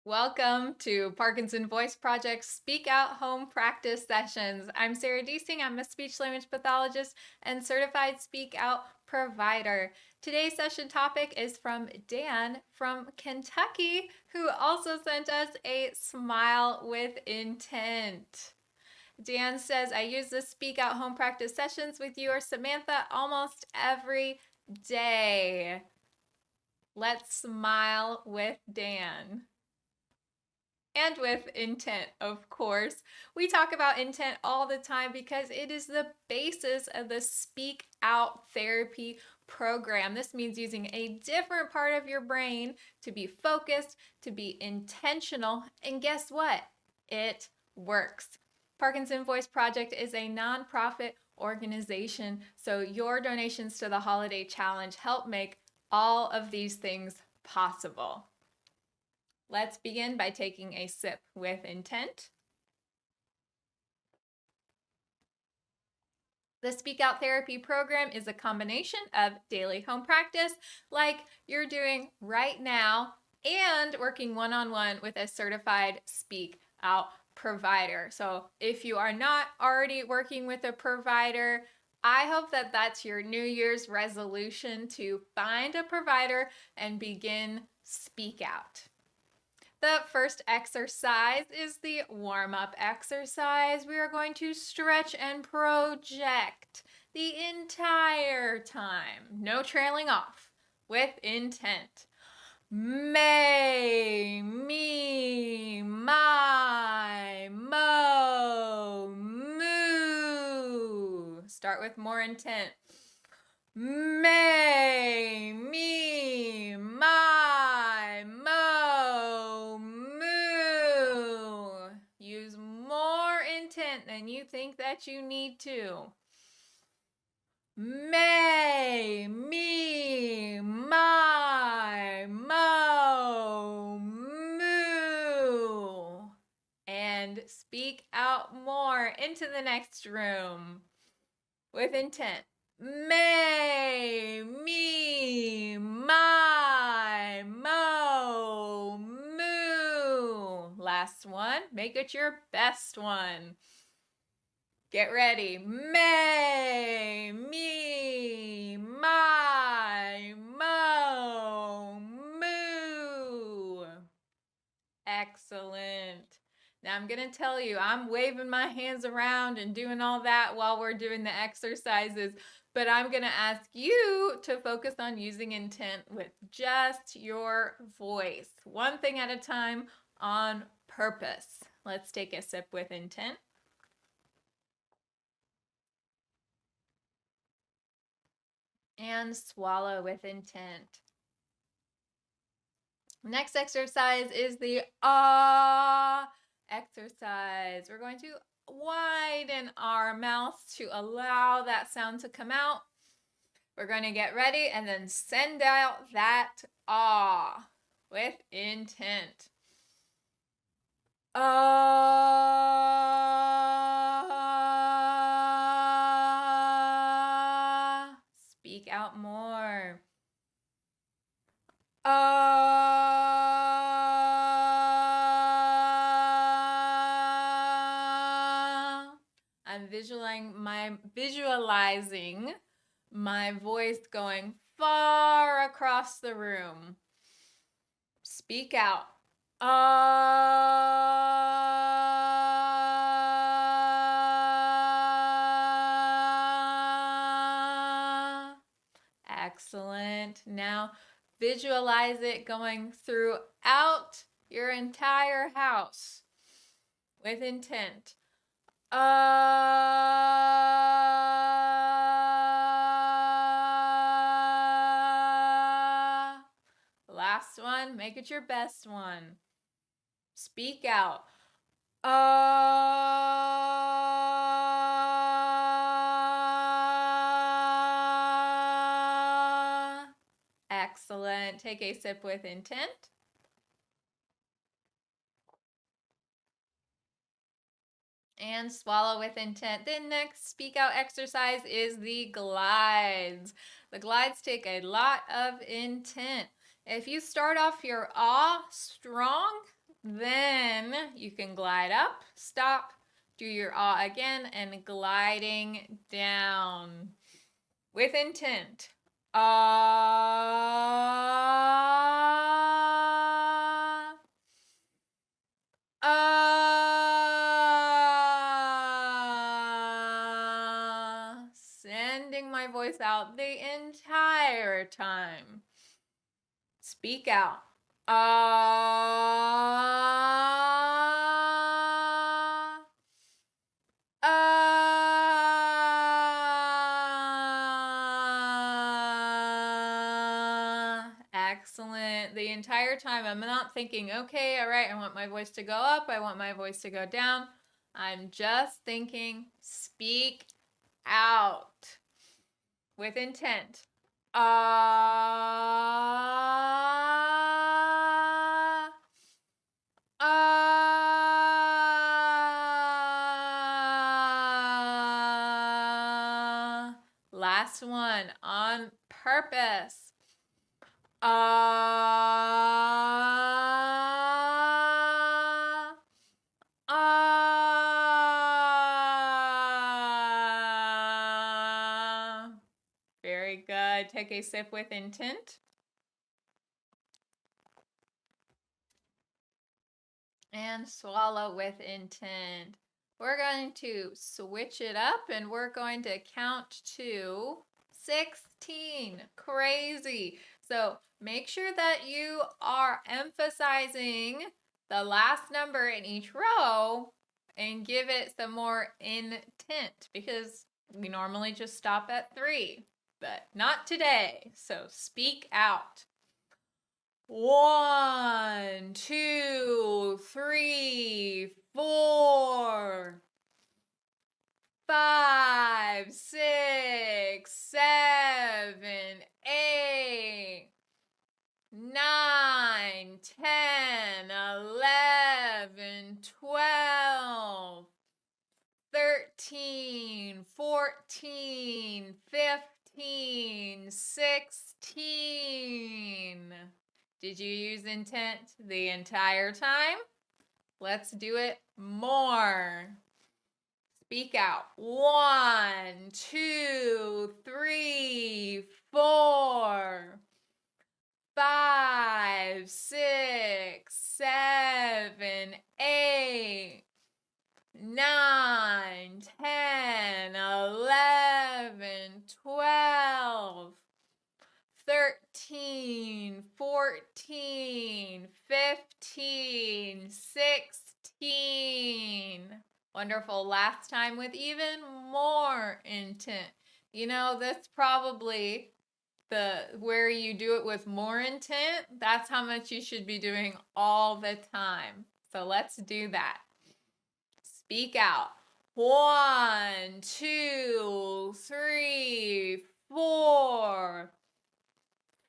Welcome to Parkinson Voice Project Speak Out Home Practice Sessions. I'm Sarah Deasing. I'm a speech-language pathologist and certified Speak Out provider. Today's session topic is from Dan from Kentucky, who also sent us a smile with intent. Dan says, I use the Speak Out Home Practice Sessions with you or Samantha almost every day. Let's smile with Dan. And with intent, of course. We talk about intent all the time because it is the basis of the Speak Out Therapy program. This means using a different part of your brain to be focused, to be intentional, and guess what? It works. Parkinson Voice Project is a nonprofit organization, so your donations to the Holiday Challenge help make all of these things possible. Let's begin by taking a sip with intent. The Speak Out Therapy program is a combination of daily home practice, like you're doing right now, and working one-on-one with a certified Speak Out provider. So if you are not already working with a provider, I hope that that's your New Year's resolution to find a provider and begin Speak Out. The first exercise is the warm-up exercise. We are going to stretch and project the entire time. No trailing off, with intent. May, me, my, mo, moo. Start with more intent. May, me, my, mo, moo. Use more intent than you think that you need to. May, me, my, mo, moo. And speak out more into the next room with intent. May, me, my, mo, moo. Last one. Make it your best one. Get ready. May, me, my, mo, moo. Excellent. Now I'm going to tell you, I'm waving my hands around and doing all that while we're doing the exercises, but I'm going to ask you to focus on using intent with just your voice. One thing at a time on purpose. Let's take a sip with intent. And swallow with intent. Next exercise is the ah exercise. We're going to widen our mouth to allow that sound to come out. We're going to get ready and then send out that ah with intent. Ah. Speak out more. I'm visualizing my voice going far across the room. Speak out. Excellent. Now visualize it going throughout your entire house with intent. Last one, make it your best one. Speak out. Excellent. Take a sip with intent. And swallow with intent. The next speak out exercise is the glides. The glides take a lot of intent. If you start off your ah strong, Then you can glide up, stop, do your ah again, and gliding down with intent. Ah. Ah. Sending my voice out the entire time. Speak out. Ah. Ah. Excellent. The entire time I'm not thinking, okay, all right, I want my voice to go up, I want my voice to go down. I'm just thinking, speak out with intent. Ah. Ah. Last one on purpose. Ah. Ah. Very good. Take a sip with intent. And swallow with intent. We're going to switch it up and we're going to count to 16. Crazy. So make sure that you are emphasizing the last number in each row and give it some more intent, because we normally just stop at 3, but not today. So speak out. 1, 2, 3, 4, 5, 6, 7, 8, 9, 10, 11, 12, 13, 14, 15, 16. Did you use intent the entire time? Let's do it more. Speak out. 1, 2, 3, 4, 5, 6, 7, 8, 9, 10, 11, 12, 13, 14, 15, 16. Wonderful. Last time with even more intent. You know, that's probably where you do it with more intent. That's how much you should be doing all the time. So let's do that. Speak out. 1, 2, 3, 4,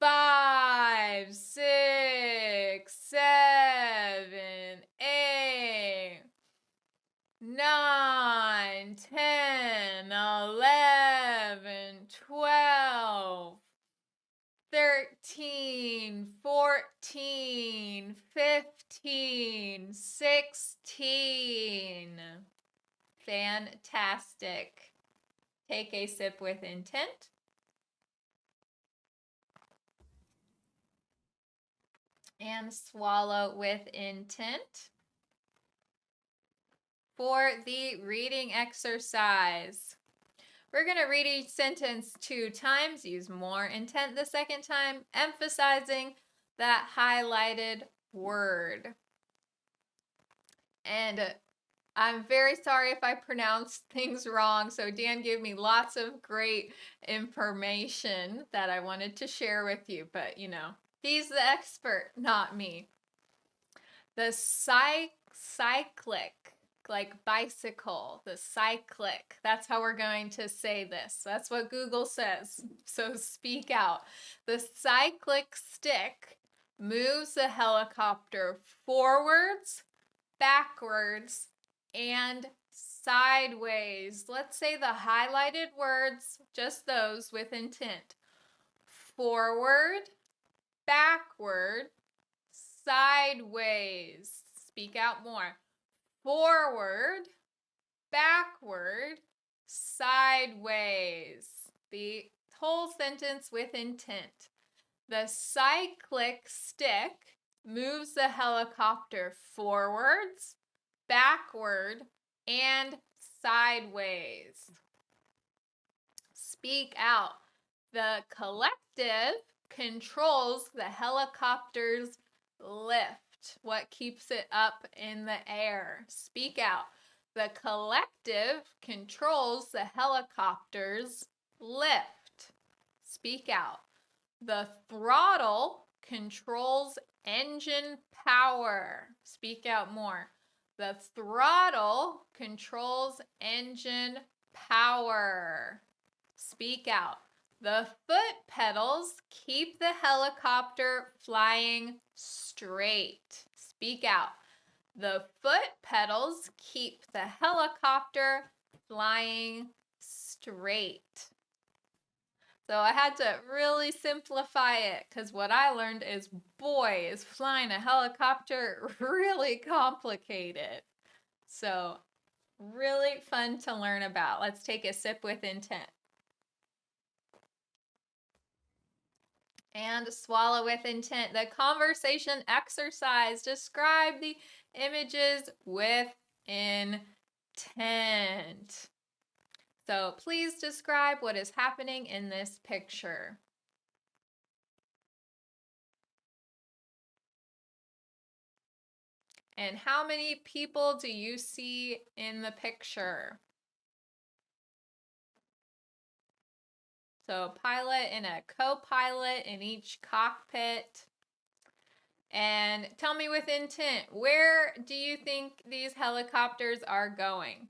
5, 6, 7, 8, 9, 10, 11, 12, 13, 14, 15, 16. Fantastic. Take a sip with intent. And swallow with intent. For the reading exercise, we're going to read each sentence 2 times, use more intent the second time, emphasizing that highlighted word. And I'm very sorry if I pronounced things wrong. So Dan gave me lots of great information that I wanted to share with you, but you know, he's the expert, not me. The cyclic, like bicycle, the cyclic. That's how we're going to say this. That's what Google says. So speak out. The cyclic stick moves the helicopter forwards, backwards, and sideways. Let's say the highlighted words, just those with intent. Forward, backward, sideways. Speak out more. Forward, backward, sideways. The whole sentence with intent. The cyclic stick moves the helicopter forwards, backward, and sideways. Speak out. The collective controls the helicopter's lift. What keeps it up in the air? Speak out. The collective controls the helicopter's lift. Speak out. The throttle controls engine power. Speak out more. The throttle controls engine power. Speak out. The foot pedals keep the helicopter flying straight. Speak out. The foot pedals keep the helicopter flying straight. So I had to really simplify it because what I learned is, boy, is flying a helicopter really complicated. So really fun to learn about. Let's take a sip with intent. And swallow with intent. The conversation exercise. Describe the images with intent. So please describe what is happening in this picture. And how many people do you see in the picture? So a pilot and a co-pilot in each cockpit. And tell me with intent, where do you think these helicopters are going?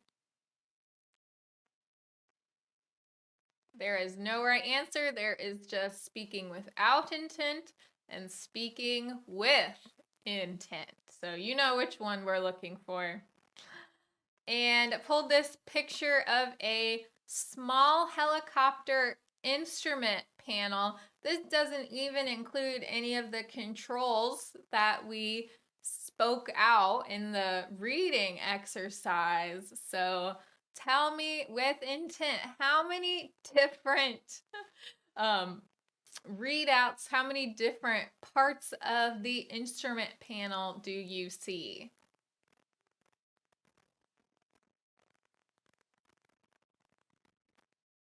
There is no right answer. There is just speaking without intent and speaking with intent. So you know which one we're looking for. And pulled this picture of a small helicopter instrument panel. This doesn't even include any of the controls that we spoke out in the reading exercise. So tell me with intent, how many different readouts, how many different parts of the instrument panel do you see?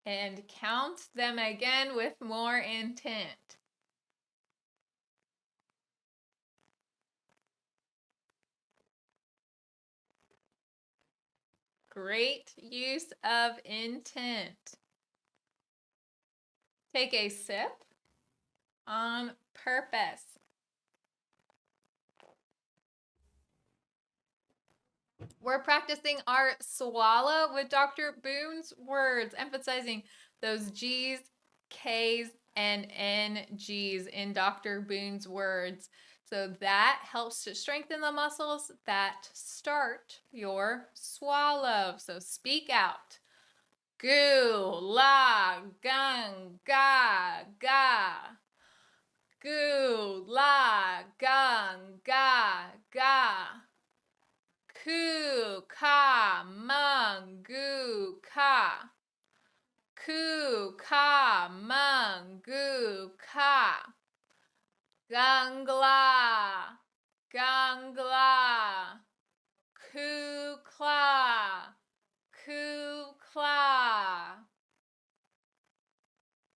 And count them again with more intent. Great use of intent. Take a sip on purpose. We're practicing our swallow with Dr. Boone's words, emphasizing those G's, K's, and NG's in Dr. Boone's words. So that helps to strengthen the muscles that start your swallow. So speak out. Gu, la, gung, ga, ga. Gu, la, gung, ga, ga. Ku, ka, mung, gu, ka. Ku, ka, mung, gu, ka. Gungla, gungla. Ku, kla, ku, kla.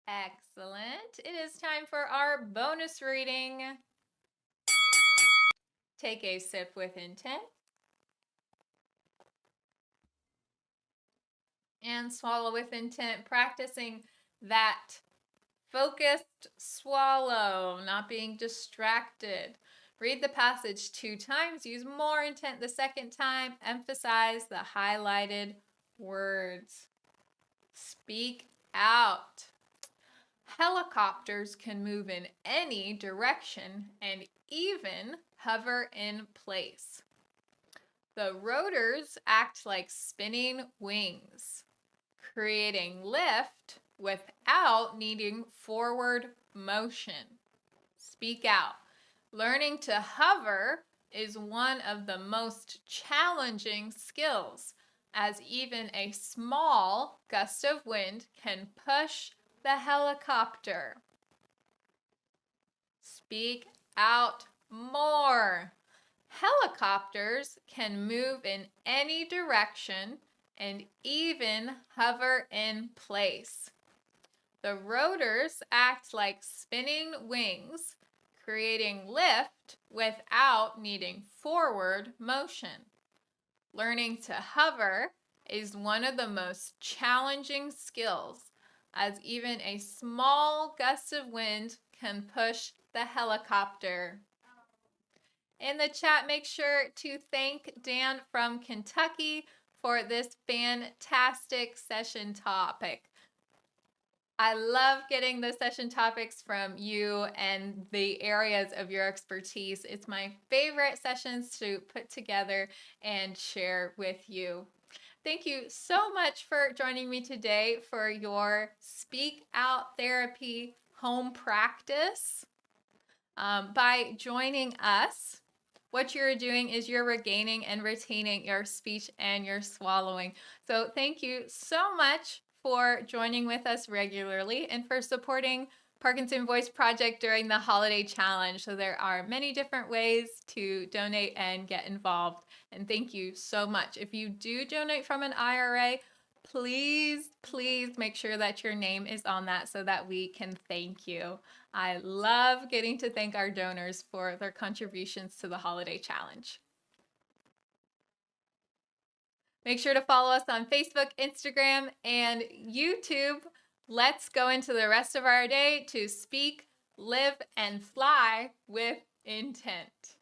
Excellent. It is time for our bonus reading. Take a sip with intent. And swallow with intent, practicing that focused swallow, not being distracted. Read the passage 2 times, use more intent the second time, emphasize the highlighted words. Speak out. Helicopters can move in any direction and even hover in place. The rotors act like spinning wings, creating lift without needing forward motion. Speak out. Learning to hover is one of the most challenging skills, as even a small gust of wind can push the helicopter. Speak out more. Helicopters can move in any direction and even hover in place. The rotors act like spinning wings, creating lift without needing forward motion. Learning to hover is one of the most challenging skills, as even a small gust of wind can push the helicopter. In the chat, make sure to thank Dan from Kentucky for this fantastic session topic. I love getting the session topics from you and the areas of your expertise. It's my favorite sessions to put together and share with you. Thank you so much for joining me today for your Speak Out Therapy home practice. By joining us, what you're doing is you're regaining and retaining your speech and your swallowing. So thank you so much for joining with us regularly and for supporting Parkinson Voice Project during the holiday challenge. So there are many different ways to donate and get involved. And thank you so much. If you do donate from an IRA, please make sure that your name is on that so that we can thank you. I love getting to thank our donors for their contributions to the holiday challenge. Make sure to follow us on Facebook, Instagram, and YouTube. Let's go into the rest of our day to speak, live, and fly with intent.